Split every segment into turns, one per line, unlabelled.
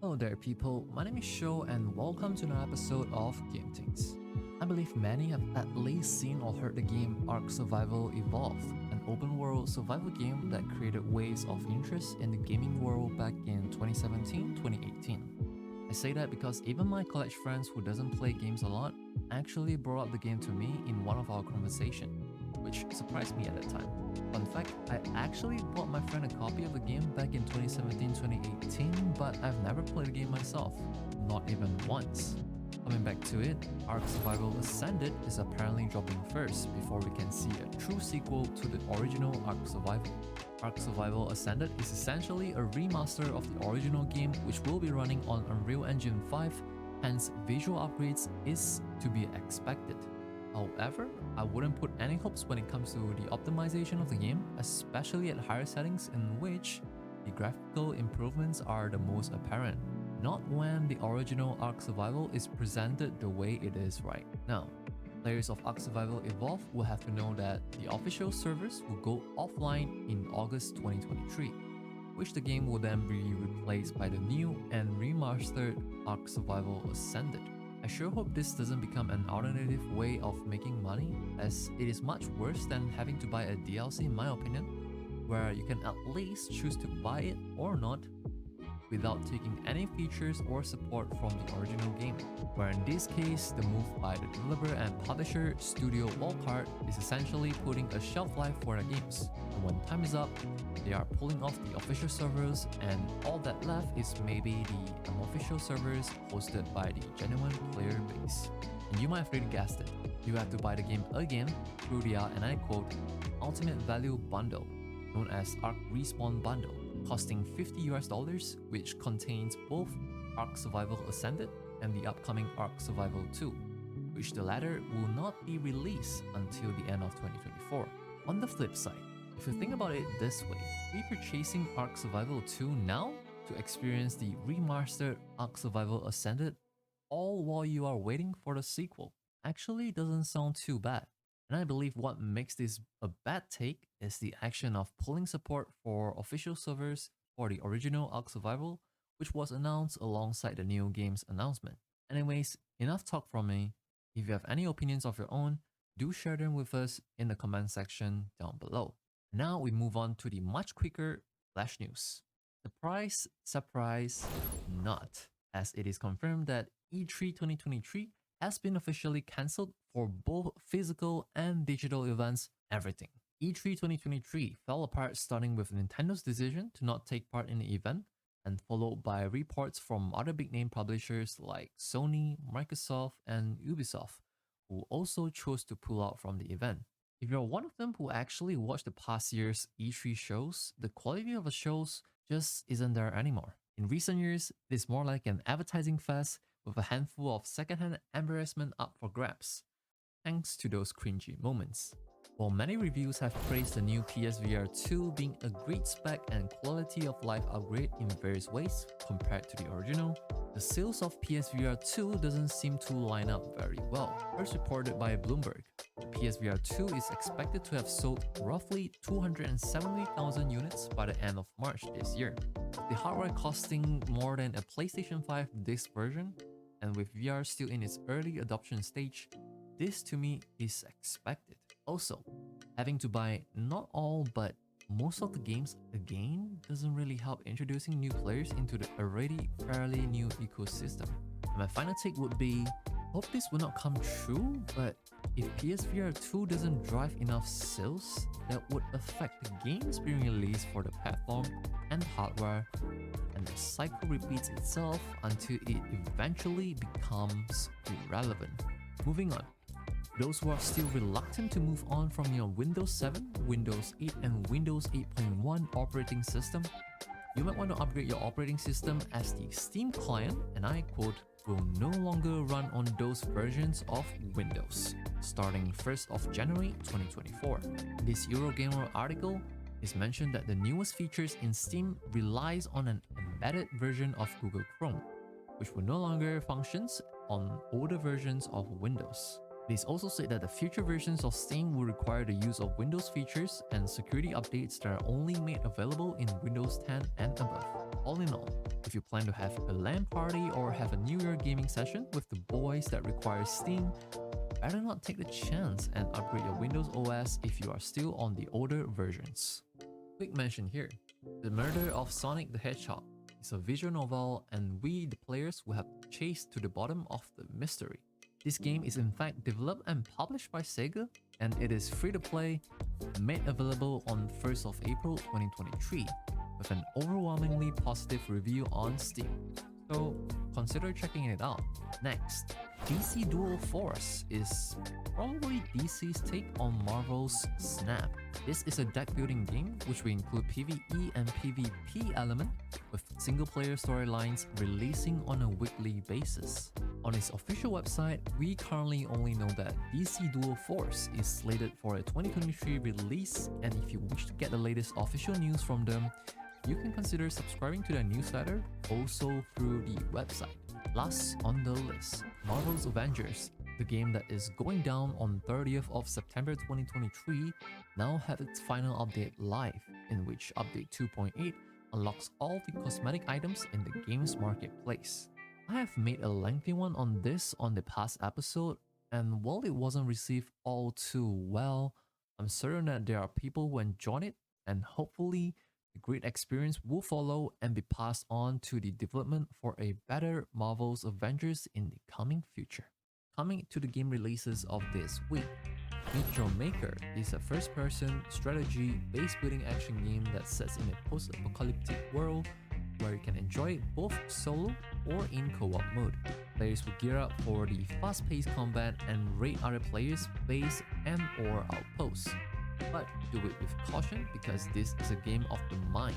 Hello there, people. My name is Sho, and welcome to another episode of Game Things. I believe many have at least seen or heard the game Ark Survival Evolved, an open world survival game that created waves of interest in the gaming world back in 2017-2018. I say that because even my college friends who doesn't play games a lot actually brought up the game to me in one of our conversation, which surprised me at the time. Fun fact, I actually bought my friend a copy of the game back in 2017-2018, but I've never played the game myself, not even once. Coming back to it, Ark Survival Ascended is apparently dropping first before we can see a true sequel to the original Ark Survival. Ark Survival Ascended is essentially a remaster of the original game, which will be running on Unreal Engine 5, hence visual upgrades is to be expected. However, I wouldn't put any hopes when it comes to the optimization of the game, especially at higher settings in which the graphical improvements are the most apparent, not when the original Ark Survival is presented the way it is right now. Players of Ark Survival Evolved will have to know that the official servers will go offline in August 2023, which the game will then be replaced by the new and remastered Ark Survival Ascended. I sure hope this doesn't become an alternative way of making money, as it is much worse than having to buy a DLC in my opinion, where you can at least choose to buy it or not without taking any features or support from the original game, where in this case, the move by the developer and publisher Studio Wildcard is essentially putting a shelf life for their games, and when time is up, they are pulling off the official servers and all that left is maybe the unofficial servers hosted by the genuine player base. And you might have already guessed it, you have to buy the game again through the, and I quote, Ultimate Value Bundle, known as Ark Respawn Bundle, costing $50 which contains both Ark Survival Ascended and the upcoming Ark Survival 2, which the latter will not be released until the end of 2024. On the flip side, if you think about it this way, repurchasing Ark Survival 2 now to experience the remastered Ark Survival Ascended all while you are waiting for the sequel actually doesn't sound too bad. And I believe what makes this a bad take is the action of pulling support for official servers for the original Ark Survival, which was announced alongside the new game's announcement. Anyways, enough talk from me. If you have any opinions of your own, do share them with us in the comment section down below. Now we move on to the much quicker flash news. Surprise, not, as it is confirmed that E3 2023 has been officially cancelled for both physical and digital events, everything. E3 2023 fell apart starting with Nintendo's decision to not take part in the event, and followed by reports from other big name publishers like Sony, Microsoft, and Ubisoft, who also chose to pull out from the event. If you're one of them who actually watched the past year's E3 shows, the quality of the shows just isn't there anymore. In recent years, it is more like an advertising fest with a handful of secondhand embarrassment up for grabs, thanks to those cringy moments. While many reviews have praised the new PSVR2 being a great spec and quality of life upgrade in various ways compared to the original, the sales of PSVR2 doesn't seem to line up very well. First reported by Bloomberg, the PSVR2 is expected to have sold roughly 270,000 units by the end of March this year. The hardware costing more than a PlayStation 5 disc version, and with VR still in its early adoption stage, this to me is expected. Also, having to buy not all but most of the games again doesn't really help introducing new players into the already fairly new ecosystem. And my final take would be, hope this will not come true, but if PSVR 2 doesn't drive enough sales, that would affect the games being released for the platform and hardware, and the cycle repeats itself until it eventually becomes irrelevant. Moving on. Those who are still reluctant to move on from your Windows 7, Windows 8, and Windows 8.1 operating system, you might want to upgrade your operating system as the Steam client, and I quote, will no longer run on those versions of Windows, starting 1st of January 2024. This Eurogamer article is mentioned that the newest features in Steam relies on an embedded version of Google Chrome, which will no longer functions on older versions of Windows. It is also said that the future versions of Steam will require the use of Windows features and security updates that are only made available in Windows 10 and above. All in all, if you plan to have a LAN party or have a New Year gaming session with the boys that requires Steam, better not take the chance and upgrade your Windows OS if you are still on the older versions. Quick mention here, The Murder of Sonic the Hedgehog is a visual novel and we, the players, will have to chase to the bottom of the mystery. This game is in fact developed and published by Sega, and it is free to play, made available on 1st of April 2023, with an overwhelmingly positive review on Steam. So consider checking it out. Next, DC Dual Force is probably DC's take on Marvel's Snap. This is a deck building game which will include PvE and PvP element, with single player storylines releasing on a weekly basis. On its official website, we currently only know that DC Dual Force is slated for a 2023 release, and if you wish to get the latest official news from them, you can consider subscribing to their newsletter also through the website. Last on the list, Marvel's Avengers, the game that is going down on 30th of September 2023, now have its final update live, in which update 2.8 unlocks all the cosmetic items in the game's marketplace. I have made a lengthy one on this on the past episode, and while it wasn't received all too well, I'm certain that there are people who enjoyed it, and hopefully a great experience will follow and be passed on to the development for a better Marvel's Avengers in the coming future. Coming to the game releases of this week, Meet Your Maker is a first-person strategy base building action game that sets in a post-apocalyptic world where you can enjoy it both solo or in co-op mode. Players will gear up for the fast-paced combat and raid other players' base and or outposts. But do it with caution because this is a game of the mind,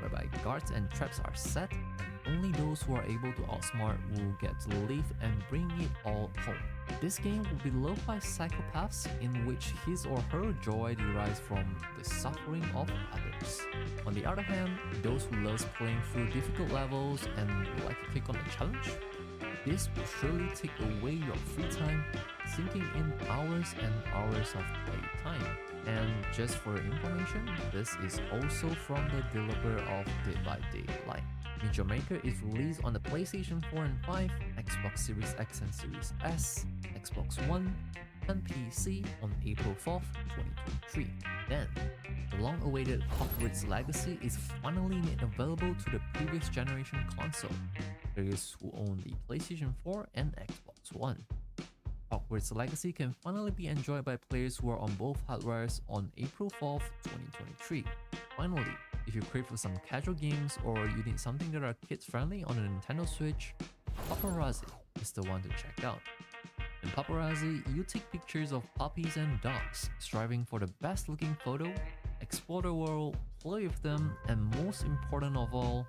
whereby guards and traps are set, and only those who are able to outsmart will get to live and bring it all home. This game will be loved by psychopaths in which his or her joy derives from the suffering of others. On the other hand, those who love playing through difficult levels and like to take on a challenge, this will surely take away your free time, sinking in hours and hours of play time. And just for your information, this is also from the developer of Dead by Daylight. Meet Your Maker is released on the PlayStation 4 and 5, Xbox Series X and Series S, Xbox One, and PC on April 4th, 2023. Then, the long-awaited Hogwarts Legacy is finally made available to the previous generation console, players who own the PlayStation 4 and Xbox One. Hogwarts Legacy can finally be enjoyed by players who are on both hardwares on April 4th, 2023. Finally, if you crave for some casual games or you need something that are kids-friendly on a Nintendo Switch, Paparazzi is the one to check out. In Paparazzi, you take pictures of puppies and dogs, striving for the best looking photo, explore the world, play with them, and most important of all,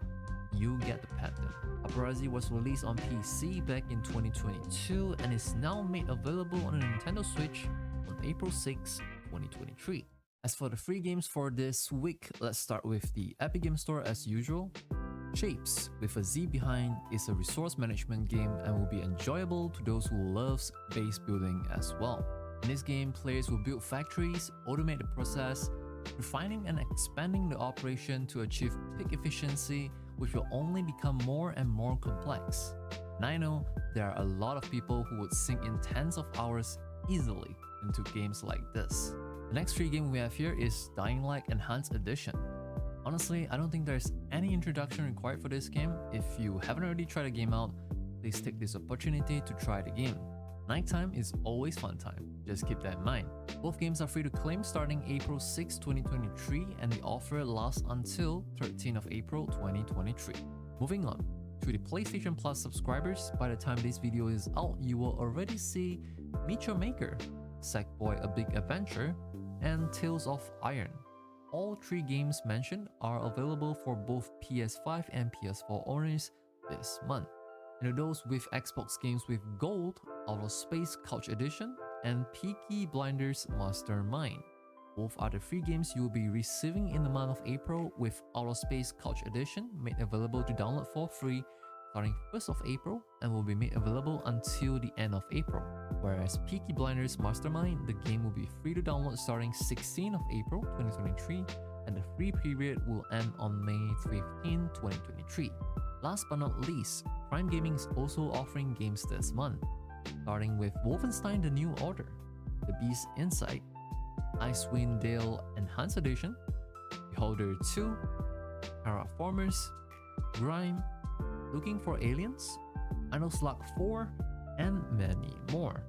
you get to pet them. Paparazzi was released on PC back in 2022 and is now made available on a Nintendo Switch on April 6, 2023. As for the free games for this week, let's start with the Epic Game Store as usual. Shapes, with a Z behind, is a resource management game and will be enjoyable to those who loves base building as well. In this game, players will build factories, automate the process, refining and expanding the operation to achieve peak efficiency, which will only become more and more complex. And I know there are a lot of people who would sink in tens of hours easily into games like this. The next free game we have here is Dying Light Enhanced Edition. Honestly, I don't think there's any introduction required for this game. If you haven't already tried the game out, please take this opportunity to try the game. Nighttime is always fun time, just keep that in mind. Both games are free to claim starting April 6, 2023, and the offer lasts until 13th of April 2023. Moving on, to the PlayStation Plus subscribers, by the time this video is out, you will already see Meet Your Maker, Sackboy: A Big Adventure, and Tales of Iron. All three games mentioned are available for both PS5 and PS4 owners this month. And to those with Xbox games with Gold, Outer Space Couch Edition, and Peaky Blinders Mastermind. Both are the free games you will be receiving in the month of April, with Outer Space Couch Edition made available to download for free starting 1st of April and will be made available until the end of April. Whereas Peaky Blinders Mastermind, the game will be free to download starting 16th of April 2023, and the free period will end on May 15, 2023. Last but not least, Prime Gaming is also offering games this month, starting with Wolfenstein: The New Order, The Beast Inside, Icewind Dale Enhanced Edition, Beholder 2, Terraformers, Grime, Looking for Aliens, Final Slug 4, and many more.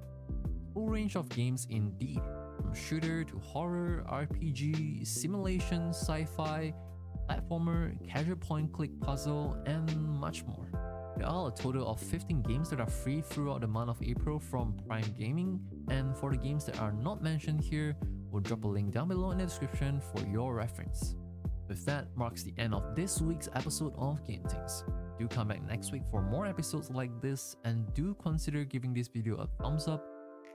Full range of games indeed, from shooter to horror, RPG, simulation, sci-fi, platformer, casual point-click puzzle, and much more. There are a total of 15 games that are free throughout the month of April from Prime Gaming, and for the games that are not mentioned here, we'll drop a link down below in the description for your reference. With that marks the end of this week's episode of Game Things. Do come back next week for more episodes like this, and do consider giving this video a thumbs up,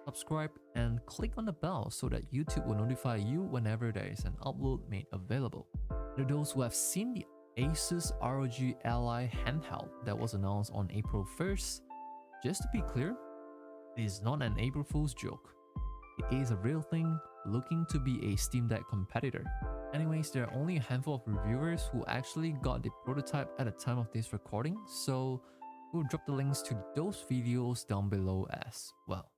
subscribe, and click on the bell so that YouTube will notify you whenever there is an upload made available. To those who have seen the Asus ROG Ally handheld that was announced on April 1st, just to be clear, it is not an April Fool's joke. It is a real thing looking to be a Steam Deck competitor. Anyways, there are only a handful of reviewers who actually got the prototype at the time of this recording, so we'll drop the links to those videos down below as well.